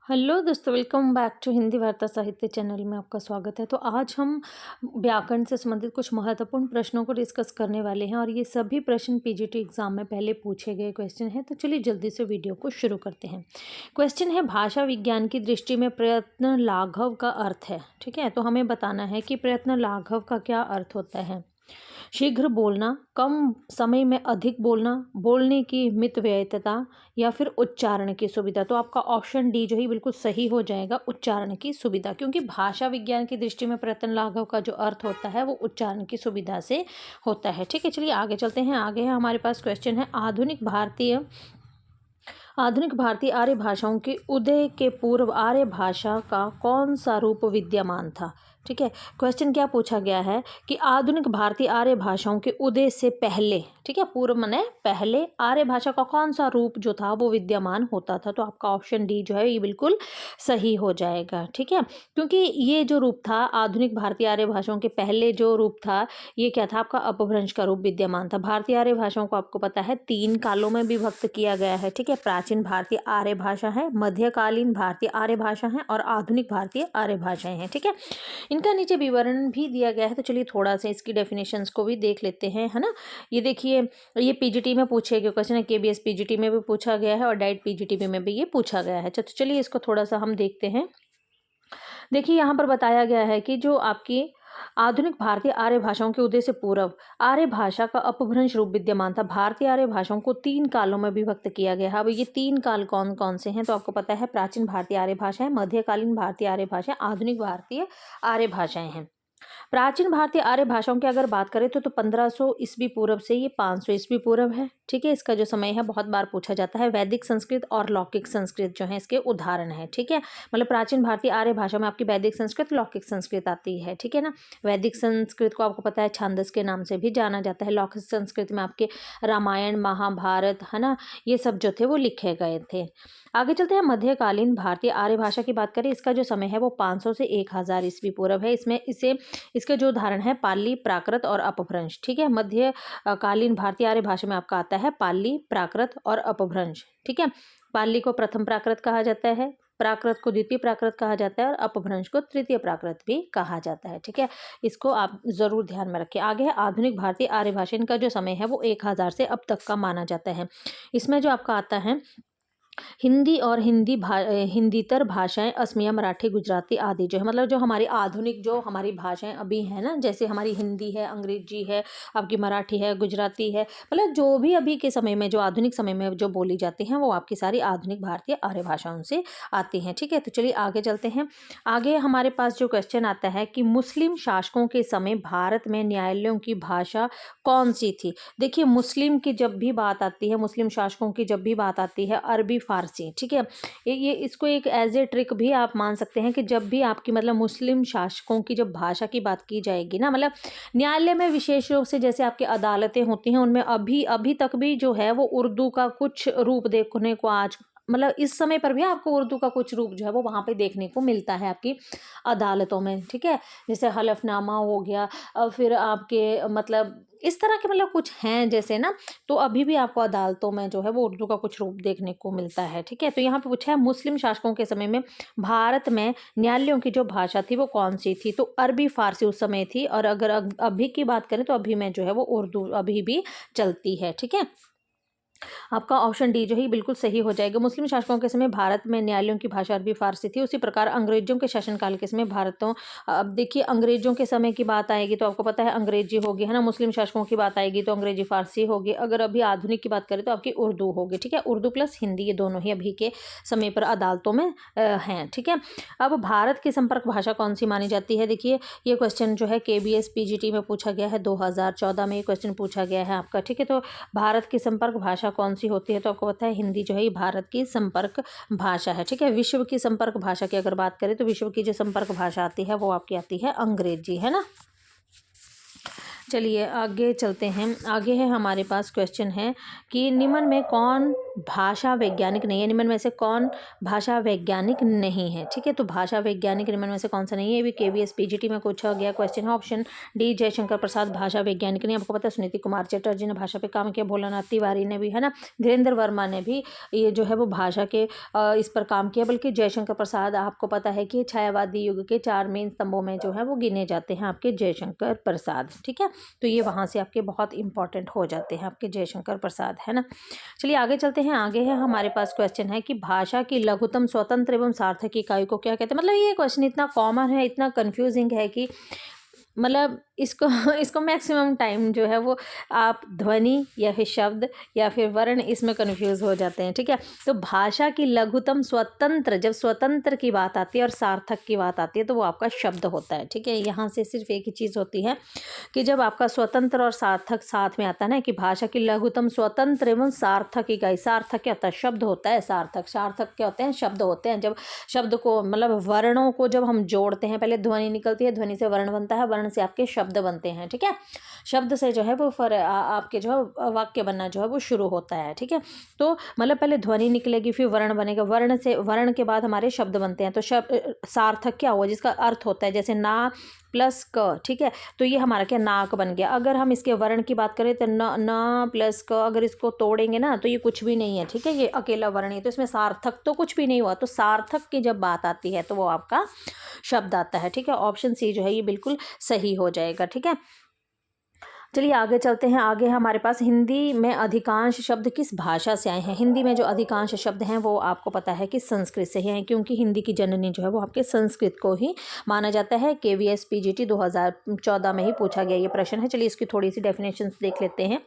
Hello दोस्तों, welcome back to Hindi वार्ता साहित्य चैनल में आपका स्वागत है। तो आज हम व्याकरण से संबंधित कुछ महत्वपूर्ण प्रश्नों को डिस्कस करने वाले हैं और ये सभी प्रश्न पीजीटी एग्जाम में पहले पूछे गए क्वेश्चन हैं। तो चलिए जल्दी से वीडियो को शुरू करते हैं। क्वेश्चन है, भाषा विज्ञान की दृष्टि में प्रयत्न लाघव का अर्थ है। ठीक है, तो हमें बताना है कि प्रयत्न लाघव का क्या अर्थ होता है। शीघ्र बोलना, कम समय में अधिक बोलना, बोलने की मितव्ययिता या फिर उच्चारण की सुविधा। तो आपका ऑप्शन डी जो है बिल्कुल सही हो जाएगा, उच्चारण की सुविधा, क्योंकि भाषा विज्ञान की दृष्टि में प्रयत्न लाघव का जो अर्थ होता है वो उच्चारण की सुविधा से होता है। ठीक है, चलिए आगे चलते हैं। आगे है हमारे पास क्वेश्चन है, आधुनिक भारतीय आर्य भाषाओं के उदय के पूर्व आर्य भाषा का कौन सा रूप विद्यमान था। ठीक है, क्वेश्चन क्या पूछा गया है कि आधुनिक भारतीय आर्य भाषाओं के उदय से पहले, ठीक है, पूर्व माने पहले, आर्य भाषा का कौन सा रूप जो था वो विद्यमान होता था। तो आपका ऑप्शन डी जो है ये बिल्कुल सही हो जाएगा। ठीक है, क्योंकि ये जो रूप था आधुनिक भारतीय आर्य भाषाओं के पहले जो रूप था ये क्या था, आपका अपभ्रंश का रूप विद्यमान था। भारतीय आर्य भाषाओं को आपको पता है 3 कालों में विभक्त किया गया है। ठीक है, प्राचीन भारतीय आर्य भाषा है, मध्यकालीन भारतीय आर्य भाषा है और आधुनिक भारतीय आर्य भाषाएं हैं। ठीक है, इनका नीचे विवरण भी दिया गया है। तो चलिए थोड़ा सा इसकी डेफिनेशंस को भी देख लेते हैं, है ना। ये देखिए, ये पीजीटी में पूछे गए क्वेश्चन है, केबीएस पीजीटी में भी पूछा गया है और डाइट पीजीटी में भी ये पूछा गया है। तो चलिए इसको थोड़ा सा हम देखते हैं। देखिए यहाँ पर बताया गया है कि जो आपकी आधुनिक भारतीय आर्य भाषाओं के उदय से पूर्व आर्य भाषा का अपभ्रंश रूप विद्यमान था। भारतीय आर्य भाषाओं को 3 कालों में विभक्त किया गया है। अब ये 3 काल कौन कौन से हैं, तो आपको पता है प्राचीन भारतीय आर्य भाषाएं, मध्यकालीन भारतीय आर्य भाषाएं, आधुनिक भारतीय आर्य भाषाएं हैं। प्राचीन भारतीय आर्य भाषाओं की अगर बात करें तो 1500 ईस्वी पूर्व से ये 500 ईस्वी पूर्व है। ठीक है, इसका जो समय है बहुत बार पूछा जाता है। वैदिक संस्कृत और लौकिक संस्कृत जो है इसके उदाहरण है। ठीक है, मतलब प्राचीन भारतीय आर्य भाषा में आपकी वैदिक संस्कृत, लौकिक संस्कृत आती है। ठीक है ना, वैदिक संस्कृत को आपको पता है छांदस के नाम से भी जाना जाता है। लौकिक संस्कृत में आपके रामायण, महाभारत, है ना, ये सब जो थे वो लिखे गए थे। आगे चलते हैं, मध्यकालीन भारतीय आर्य भाषा की बात करें, इसका जो समय है वो 500 से 1000 ईस्वी पूर्व है। इसके जो उदाहरण है पाली, प्राकृत और अपभ्रंश। ठीक है, मध्य कालीन भारतीय आर्य भाषा में आपका आता है पाली, प्राकृत और अपभ्रंश। ठीक है, पाली को प्रथम प्राकृत कहा जाता है, प्राकृत को द्वितीय प्राकृत कहा जाता है और अपभ्रंश को तृतीय प्राकृत भी कहा जाता है। ठीक है, इसको आप जरूर ध्यान में रखें। आगे है आधुनिक भारतीय आर्य भाषा, इनका जो समय है वो 1000 से अब तक का माना जाता है। इसमें जो आपका आता है हिंदी और हिंदीतर भाषाएं, असमिया, मराठी, गुजराती आदि जो है, मतलब जो हमारी आधुनिक जो हमारी भाषाएं अभी है ना, जैसे हमारी हिंदी है, अंग्रेजी है, आपकी मराठी है, गुजराती है, मतलब जो भी अभी के समय में जो आधुनिक समय में जो बोली जाती हैं वो आपकी सारी आधुनिक भारतीय आर्य भाषाओं से आती हैं। ठीक है, तो चलिए आगे चलते हैं। आगे हमारे पास जो क्वेश्चन आता है कि मुस्लिम शासकों के समय भारत में न्यायालयों की भाषा कौन सी थी। देखिए, मुस्लिम की जब भी बात आती है, मुस्लिम शासकों की जब भी बात आती है, अरबी फारसी। ठीक है, ये इसको एक एज ए ट्रिक भी आप मान सकते हैं कि जब भी आपकी मतलब मुस्लिम शासकों की जब भाषा की बात की जाएगी ना, मतलब न्यायालय में विशेष रूप से जैसे आपकी अदालतें होती हैं उनमें अभी अभी तक भी जो है वो उर्दू का कुछ रूप देखने को आज मतलब इस समय पर भी आपको उर्दू का कुछ रूप जो है वो वहाँ पे देखने को मिलता है आपकी अदालतों में। ठीक है, जैसे हलफनामा हो गया और फिर आपके मतलब इस तरह के मतलब कुछ हैं जैसे ना, तो अभी भी आपको अदालतों में जो है वो उर्दू का कुछ रूप देखने को मिलता है। ठीक है, तो यहाँ पे पूछा है मुस्लिम शासकों के समय में भारत में न्यायालयों की जो भाषा थी वो कौन सी थी, तो अरबी फारसी उस समय थी। और अगर अभी की बात करें तो अभी में जो है वो उर्दू अभी भी चलती है। ठीक है, आपका ऑप्शन डी जो है बिल्कुल सही हो जाएगा। मुस्लिम शासकों के समय भारत में न्यायालयों की भाषा अरबी फारसी थी। उसी प्रकार अंग्रेजों के शासनकाल के समय भारतों, अब देखिए अंग्रेजों के समय की बात आएगी तो आपको पता है अंग्रेजी होगी, है ना। मुस्लिम शासकों की बात आएगी तो अंग्रेजी फारसी होगी। अगर अभी आधुनिक की बात करें तो आपकी उर्दू होगी। ठीक है, उर्दू प्लस हिंदी, ये दोनों ही अभी के समय पर अदालतों में हैं। ठीक है, अब भारत की संपर्क भाषा कौन सी मानी जाती है। देखिए, ये क्वेश्चन जो है केबीएस पीजीटी में पूछा गया है, 2014 में ये क्वेश्चन पूछा गया है आपका। ठीक है, तो भारत की संपर्क भाषा कौन सी होती है, तो आपको पता है हिंदी जो है ये भारत की संपर्क भाषा है। ठीक है, विश्व की संपर्क भाषा की अगर बात करें तो विश्व की जो संपर्क भाषा आती है वो आपकी आती है अंग्रेजी, है ना। चलिए आगे चलते हैं। आगे है हमारे पास क्वेश्चन है कि निम्न में कौन भाषा वैज्ञानिक नहीं है, निम्न में से कौन भाषा वैज्ञानिक नहीं है? ठीक है, तो भाषा वैज्ञानिक निम्न में से कौन सा नहीं है? ये भी KVS PGT में पूछा गया क्वेश्चन है। ऑप्शन डी जयशंकर प्रसाद भाषा वैज्ञानिक नहीं। आपको पता है सुनीति कुमार चटर्जी ने भाषा पे काम किया, भोलानाथ तिवारी ने भी, है ना, धीरेन्द्र वर्मा ने भी ये जो है वो भाषा के इस पर काम किया। बल्कि जयशंकर प्रसाद आपको पता है कि छायावादी युग के 4 मेन स्तंभों में जो है वो गिने जाते हैं आपके जयशंकर प्रसाद। ठीक है, तो ये वहाँ से आपके बहुत इंपॉर्टेंट हो जाते हैं आपके जयशंकर प्रसाद, है ना। चलिए आगे चलते हैं। आगे है हमारे पास क्वेश्चन है कि भाषा की लघुतम स्वतंत्र एवं सार्थक इकाई को क्या कहते हैं। मतलब ये क्वेश्चन इतना कॉमन है, इतना कंफ्यूजिंग है कि मतलब इसको इसको मैक्सिमम टाइम जो है वो आप ध्वनि या फिर शब्द या फिर वर्ण इसमें कन्फ्यूज़ हो जाते हैं। ठीक है, तो भाषा की लघुतम स्वतंत्र, जब स्वतंत्र की बात आती है और सार्थक की बात आती है तो वो आपका शब्द होता है। ठीक है, यहाँ से सिर्फ एक ही चीज़ होती है कि जब आपका स्वतंत्र और सार्थक साथ में आता है ना, कि भाषा की लघुतम स्वतंत्र एवं सार्थक इकाई। सार्थक क्या होता है? शब्द होता है। सार्थक सार्थक क्या होते हैं? शब्द होते हैं। जब शब्द को मतलब वर्णों को जब हम जोड़ते हैं, पहले ध्वनि निकलती है, ध्वनि से वर्ण बनता है, वर्ण से आपके शब्द बनते हैं। ठीक है, शब्द से जो है वो आपके जो है वाक्य बनना जो है वो शुरू होता है। ठीक है, तो मतलब पहले ध्वनि निकलेगी, फिर वर्ण बनेगा, वर्ण से वर्ण के बाद हमारे शब्द बनते हैं। तो शब्द सार्थक क्या हुआ? जिसका अर्थ होता है, जैसे ना प्लस क। ठीक है, तो ये हमारा क्या नाक बन गया। अगर हम इसके वर्ण की बात करें तो न प्लस क, अगर इसको तोड़ेंगे ना तो ये कुछ भी नहीं है। ठीक है, ये अकेला वर्ण है, तो इसमें सार्थक तो कुछ भी नहीं हुआ। तो सार्थक की जब बात आती है तो वो आपका शब्द आता है। ठीक है, ऑप्शन सी जो है ये बिल्कुल सही हो जाएगा। ठीक है, चलिए आगे चलते हैं। आगे हमारे पास हिंदी में अधिकांश शब्द किस भाषा से आए हैं। हिंदी में जो अधिकांश शब्द हैं वो आपको पता है कि संस्कृत से ही हैं, क्योंकि हिंदी की जननी जो है वो आपके संस्कृत को ही माना जाता है। KVS PGT 2014 में ही पूछा गया ये प्रश्न है। चलिए इसकी थोड़ी सी डेफिनेशंस देख लेते हैं।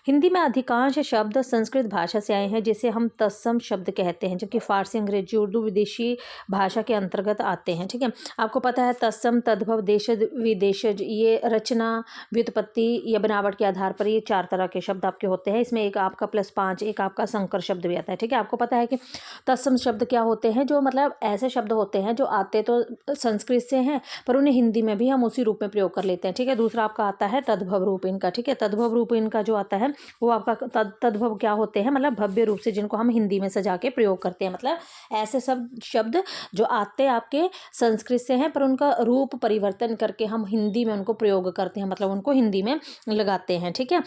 हिंदी में अधिकांश शब्द संस्कृत भाषा से आए हैं, जिसे हम तत्सम शब्द कहते हैं, जबकि फारसी, अंग्रेजी, उर्दू विदेशी भाषा के अंतर्गत आते हैं। ठीक है, आपको पता है तत्सम, तद्भव, देशज, विदेशज, ये रचना, व्युत्पत्ति या बनावट के आधार पर ये 4 तरह के शब्द आपके होते हैं। इसमें एक आपका +5 एक आपका संकर शब्द भी आता है। ठीक है, आपको पता है कि तत्सम शब्द क्या होते हैं? जो मतलब ऐसे शब्द होते हैं जो आते तो संस्कृत से हैं पर उन्हें हिंदी में भी हम उसी रूप में प्रयोग कर लेते हैं। ठीक है, दूसरा आपका आता है तद्भव रूप इनका। ठीक है, तद्भव रूप इनका जो आता है वो आपका तद्भव क्या होते हैं? मतलब भव्य रूप से, जिनको हम हिंदी में सजा के प्रयोग करते हैं। मतलब ऐसे सब शब्द जो आते आपके संस्कृत से हैं पर उनका रूप परिवर्तन करके हम हिंदी में उनको प्रयोग करते हैं, मतलब उनको हिंदी में लगाते हैं। ठीक है,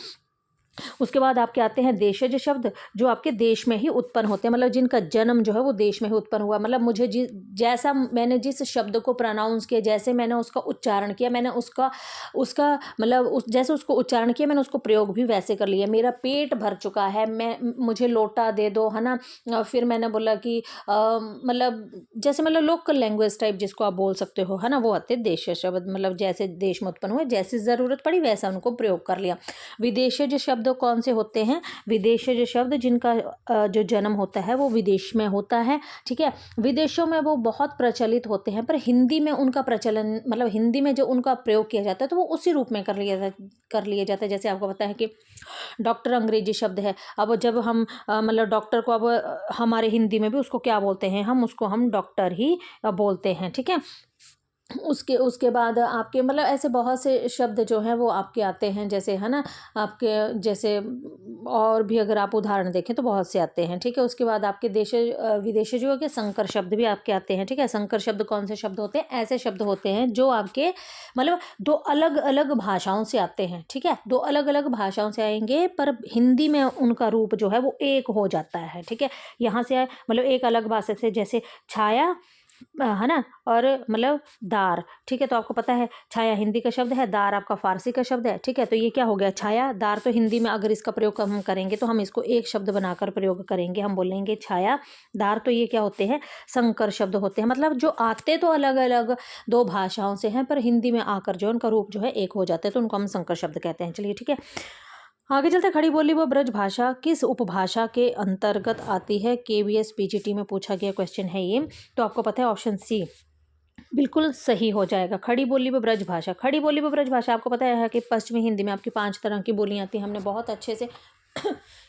उसके बाद आपके आते हैं देशज शब्द, जो आपके देश में ही उत्पन्न होते हैं, मतलब जिनका जन्म जो है वो देश में ही उत्पन्न हुआ। मतलब मुझे जैसा मैंने जिस शब्द को प्रोनाउंस किया, जैसे मैंने उसका उच्चारण किया, मैंने उसका मतलब जैसे उसको उच्चारण किया मैंने उसको प्रयोग भी वैसे कर लिया। मेरा पेट भर चुका है, मुझे लोटा दे दो, है ना। फिर मैंने बोला कि मतलब जैसे मतलब लोकल लैंग्वेज टाइप जिसको आप बोल सकते हो, है ना, वो आते देशज शब्द। मतलब जैसे देश में उत्पन्न हुए, जैसी ज़रूरत पड़ी वैसा उनको प्रयोग कर लिया। विदेशज शब्द कौन से होते हैं? विदेशज शब्द जिनका जो जन्म होता है वो विदेश में होता है। ठीक है, विदेशों में वो बहुत प्रचलित होते हैं पर हिंदी में उनका प्रचलन, मतलब हिंदी में जो उनका प्रयोग किया जाता है तो वो उसी रूप में कर लिया जाता है। जैसे आपको पता है कि डॉक्टर अंग्रेजी शब्द है। अब जब हम मतलब डॉक्टर को अब हमारे हिंदी में भी उसको क्या बोलते हैं? हम डॉक्टर ही बोलते हैं। ठीक है, उसके बाद आपके मतलब ऐसे बहुत से शब्द जो हैं वो आपके आते हैं, जैसे है ना आपके जैसे और भी अगर आप उदाहरण देखें तो बहुत से आते हैं। ठीक है, उसके बाद आपके विदेशी जो के संकर शब्द भी आपके आते हैं। ठीक है, संकर शब्द कौन से शब्द होते हैं? ऐसे शब्द होते हैं जो आपके मतलब 2 अलग अलग भाषाओं से आते हैं। ठीक है, 2 अलग अलग भाषाओं से आएंगे पर हिंदी में उनका रूप जो है वो एक हो जाता है। ठीक है, यहाँ से मतलब एक अलग भाषा से, जैसे छाया, है ना, और मतलब दार। ठीक है, तो आपको पता है छाया हिंदी का शब्द है, दार आपका फारसी का शब्द है। ठीक है, तो ये क्या हो गया? छाया दार। तो हिंदी में अगर इसका प्रयोग हम करेंगे तो हम इसको एक शब्द बनाकर प्रयोग करेंगे, हम बोलेंगे छाया दार। तो ये क्या होते हैं? संकर शब्द होते हैं। मतलब जो आते तो अलग अलग 2 भाषाओं से हैं पर हिंदी में आकर जो उनका रूप जो है एक हो जाता है, तो उनको हम संकर शब्द कहते हैं। चलिए ठीक है, आगे चलते खड़ी बोली व ब्रज भाषा किस उपभाषा के अंतर्गत आती है? KVS PGT में पूछा गया क्वेश्चन है ये। तो आपको पता है ऑप्शन सी बिल्कुल सही हो जाएगा। खड़ी बोली व ब्रज भाषा। खड़ी बोली व ब्रज भाषा आपको पता है कि पश्चिमी हिंदी में आपकी 5 तरह की बोलियां आती हैं। हमने बहुत अच्छे से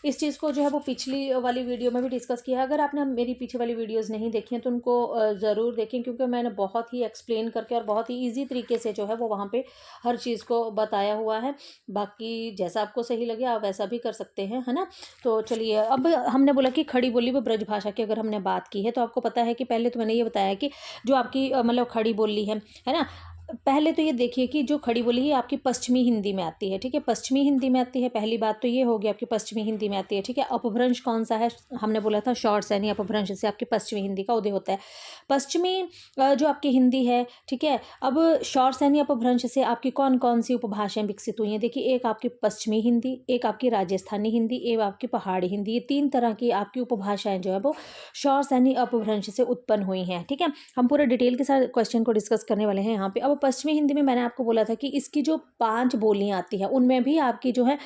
इस चीज़ को जो है वो पिछली वाली वीडियो में भी डिस्कस किया है। अगर आपने मेरी पीछे वाली वीडियोस नहीं देखी हैं तो उनको ज़रूर देखें, क्योंकि मैंने बहुत ही एक्सप्लेन करके और बहुत ही इजी तरीके से जो है वो वहाँ पे हर चीज़ को बताया हुआ है। बाकी जैसा आपको सही लगे आप वैसा भी कर सकते हैं, है ना। तो चलिए, अब हमने बोला कि खड़ी बोली व ब्रज भाषा की अगर हमने बात की है तो आपको पता है कि पहले तो मैंने ये बताया कि जो आपकी मतलब खड़ी बोली है ना। पहले तो ये देखिए कि जो खड़ी बोली है आपकी पश्चिमी हिंदी में आती है, ठीक है। पश्चिमी हिंदी में आती है, पहली बात तो ये होगी आपकी पश्चिमी हिंदी में आती है, ठीक है। अपभ्रंश कौन सा है, हमने बोला था शॉर्ट सैनी अपभ्रंश से आपकी पश्चिमी हिंदी का उदय होता है। पश्चिमी जो आपकी हिंदी है, ठीक है। अब शॉर्ट सैनी अपभ्रंश से आपकी कौन कौन सी उपभाषाएं विकसित हुई हैं, देखिए एक आपकी पश्चिमी हिंदी, एक आपकी राजस्थानी हिंदी, एक आपकी पहाड़ी हिंदी, ये 3 तरह की आपकी उपभाषाएं जो है वो शॉर्ट सैनी अपभ्रंश से उत्पन्न हुई हैं, ठीक है। हम पूरे डिटेल के साथ क्वेश्चन को डिस्कस करने वाले हैं यहाँ पे। अब पश्चिमी हिंदी में मैंने आपको बोला था कि इसकी जो 5 बोलियां आती हैं उनमें भी आपकी जो है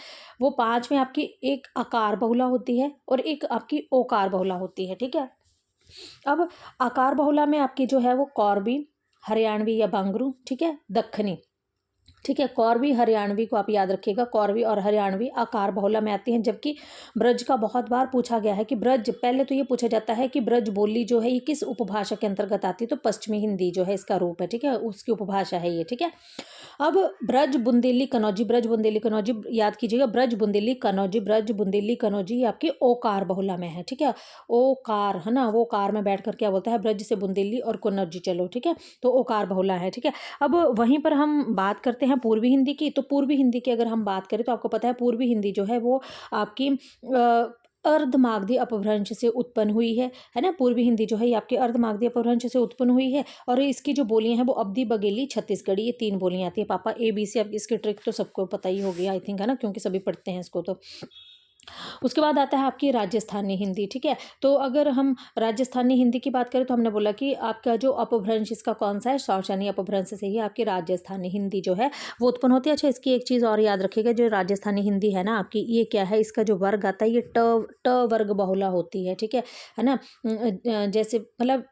वो 5 में आपकी एक आकार बहुला होती है और एक आपकी ओकार बहुला होती है, ठीक है। अब आकार बहुला में आपकी जो है वो कौरवी, हरियाणवी या बांगरू, ठीक है, दक्खनी, ठीक है। कौरवी हरियाणवी को आप याद रखिएगा, कौरवी और हरियाणवी आकार बहुला में आती हैं। जबकि ब्रज का बहुत बार पूछा गया है कि ब्रज, पहले तो ये पूछा जाता है कि ब्रज बोली जो है ये किस उपभाषा के अंतर्गत आती है, तो पश्चिमी हिंदी जो है इसका रूप है, ठीक है, उसकी उपभाषा है ये, ठीक है। अब ब्रज बुंदेली कनौजी, ब्रज बुंदेली कनौजी याद कीजिएगा, ब्रज बुंदेली कनौजी, ब्रज बुंदेली कनौजी आपकी ओकार बहुला में है, ठीक है। ओकार है ना, वो कार में बैठ कर क्या बोलता है, ब्रज से बुंदेली और कनौजी चलो, ठीक है, तो ओकार बहुला है, ठीक है। अब वहीं पर हम बात करते हैं पूर्वी हिंदी की। तो पूर्वी हिंदी की अगर हम बात करें तो आपको पता है पूर्वी हिंदी जो है वो आपकी अर्धमागधी अपभ्रंश से उत्पन्न हुई है ना। पूर्वी हिंदी जो है ये आपकी अर्धमागधी अपभ्रंश से उत्पन्न हुई है और इसकी जो बोलियां हैं वो अवधी, बघेली, छत्तीसगढ़ी, ये 3 बोलियां आती है। पापा ABC, अब इसकी ट्रिक तो सबको पता ही होगी आई थिंक, है ना, क्योंकि सभी पढ़ते हैं इसको। तो उसके बाद आता है आपकी राजस्थानी हिंदी, ठीक है। तो अगर हम राजस्थानी हिंदी की बात करें तो हमने बोला कि आपका जो अपभ्रंश इसका कौन सा है, शॉर्ट सैनी अपभ्रंश से ही आपकी राजस्थानी हिंदी जो है वो उत्पन्न होती है। अच्छा, इसकी एक चीज़ और याद रखिएगा, जो राजस्थानी हिंदी है ना आपकी, ये क्या है, इसका जो वर्ग आता है ये ट वर्ग बहुला होती है, ठीक है ना। जैसे मतलब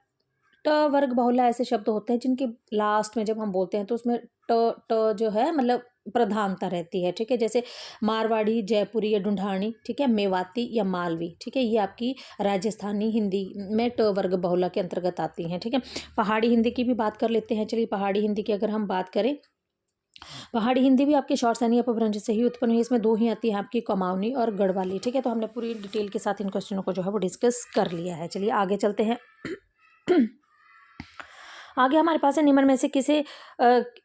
ट वर्ग बहुला ऐसे शब्द होते हैं जिनके लास्ट में जब हम बोलते हैं तो उसमें ट जो है मतलब प्रधानता रहती है, ठीक है। जैसे मारवाड़ी, जयपुरी या ढूंढानी, ठीक है, मेवाती या मालवी, ठीक है, ये आपकी राजस्थानी हिंदी में ट वर्ग बहुला के अंतर्गत आती हैं, ठीक है। पहाड़ी हिंदी की भी बात कर लेते हैं। चलिए, पहाड़ी हिंदी की अगर हम बात करें, पहाड़ी हिंदी भी आपके शॉर्ट सैनी अपभ्रंश से ही उत्पन्न हुई है। इसमें 2 ही आती है आपकी, कुमाऊनी और गढ़वाली, ठीक है। तो हमने पूरी डिटेल के साथ इन क्वेश्चनों को जो है वो डिस्कस कर लिया है। चलिए आगे चलते हैं। आगे हमारे पास है, निम्न में से किसे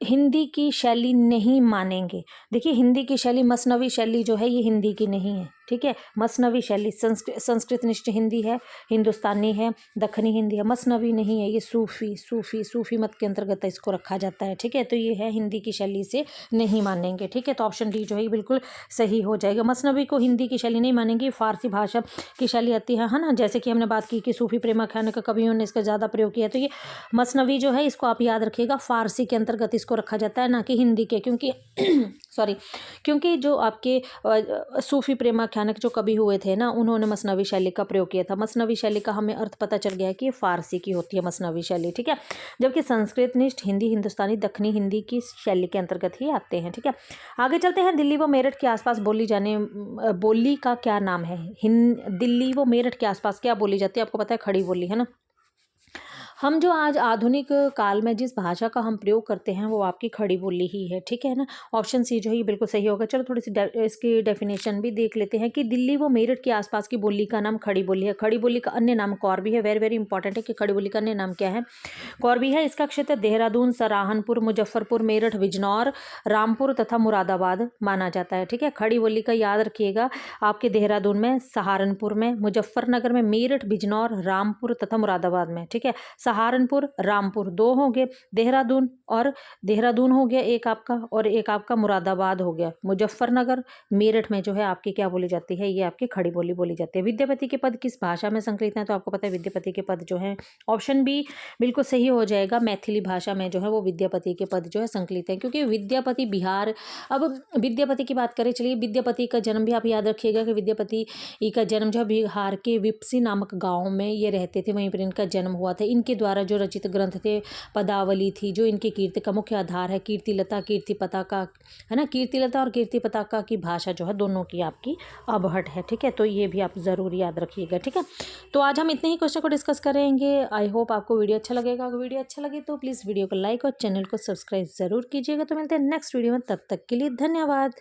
हिंदी की शैली नहीं मानेंगे। देखिए, हिंदी की शैली मसनवी शैली जो है ये हिंदी की नहीं है, ठीक है। मसनवी शैली संस्कृत निष्ठ हिंदी है, हिंदुस्तानी है, दखनी हिंदी है, मसनवी नहीं है, ये सूफी मत के अंतर्गत इसको रखा जाता है, ठीक है। तो ये है हिंदी की शैली से नहीं मानेंगे, ठीक है। तो ऑप्शन डी जो है बिल्कुल सही हो जाएगा। मसनवी को हिंदी की शैली नहीं मानेंगे, फारसी भाषा की शैली आती है ना। जैसे कि हमने बात की कि सूफी प्रेमाख्यान का कवियों ने इसका ज़्यादा प्रयोग किया, तो ये मसनवी जो है इसको आप याद रखिएगा, फारसी के अंतर्गत इसको रखा जाता है, ना कि हिंदी के, क्योंकि क्योंकि जो आपके सूफी प्रेमाख्यानक जो कवि हुए थे ना, उन्होंने मसनवी शैली का प्रयोग किया था। मसनवी शैली का हमें अर्थ पता चल गया कि ये फारसी की होती है मसनवी शैली, ठीक है। जबकि संस्कृत निष्ठ हिंदी, हिंदुस्तानी, दक्षिणी हिंदी की शैली के अंतर्गत ही आते हैं, ठीक है। आगे चलते हैं। दिल्ली व मेरठ के आसपास बोली जाने बोली का क्या नाम है। दिल्ली व मेरठ के आसपास क्या बोली जाती है, आपको पता है, खड़ी बोली, है ना। हम जो आज आधुनिक काल में जिस भाषा का हम प्रयोग करते हैं वो आपकी खड़ी बोली ही है, ठीक है ना। ऑप्शन सी जो है ये बिल्कुल सही होगा। चलो थोड़ी सी इसकी डेफिनेशन भी देख लेते हैं कि दिल्ली व मेरठ के आसपास की बोली का नाम खड़ी बोली है। खड़ी बोली का अन्य नाम कौरवी है। वेरी वेरी इंपॉर्टेंट है कि खड़ी बोली का अन्य नाम क्या है, कौरवी है। इसका क्षेत्र देहरादून, सराहनपुर, मुजफ्फरपुर, मेरठ, बिजनौर, रामपुर तथा मुरादाबाद माना जाता है, ठीक है। खड़ी बोली का याद रखिएगा, आपके देहरादून में, सहारनपुर में, मुजफ्फरनगर में, मेरठ, बिजनौर, रामपुर तथा मुरादाबाद में, ठीक है। सहारनपुर, रामपुर 2 हो गए, देहरादून हो गया एक आपका, और एक आपका मुरादाबाद हो गया। मुजफ्फरनगर, मेरठ में जो है आपकी क्या बोली जाती है, ये आपकी खड़ी बोली बोली जाती है। विद्यापति के पद किस भाषा में संकलित हैं, तो आपको पता है विद्यापति के पद जो है, ऑप्शन बी बिल्कुल सही हो जाएगा, मैथिली भाषा में जो है वो विद्यापति के पद जो है संकलित हैं, क्योंकि विद्यापति बिहार। अब विद्यापति की बात करें, चलिए, विद्यापति का जन्म भी आप याद रखिएगा कि विद्यापति का जन्म जो है बिहार के विपसी नामक गाँव में ये रहते थे, वहीं पर इनका जन्म हुआ था। इनके द्वारा जो रचित ग्रंथ थे, पदावली थी, जो इनके कीर्ति का मुख्य आधार है, कीर्तिलता, कीर्ति पताका, है ना। कीर्तिलता और कीर्ति पताका की भाषा जो है दोनों की आपकी अबहट है, ठीक है। तो ये भी आप ज़रूर याद रखिएगा, ठीक है। तो आज हम इतने ही क्वेश्चन को डिस्कस करेंगे। आई होप आपको वीडियो अच्छा लगेगा। अगर वीडियो अच्छा लगे तो प्लीज़ वीडियो को लाइक और चैनल को सब्सक्राइब ज़रूर कीजिएगा। तो मिलते हैं नेक्स्ट वीडियो में, तब तक के लिए धन्यवाद।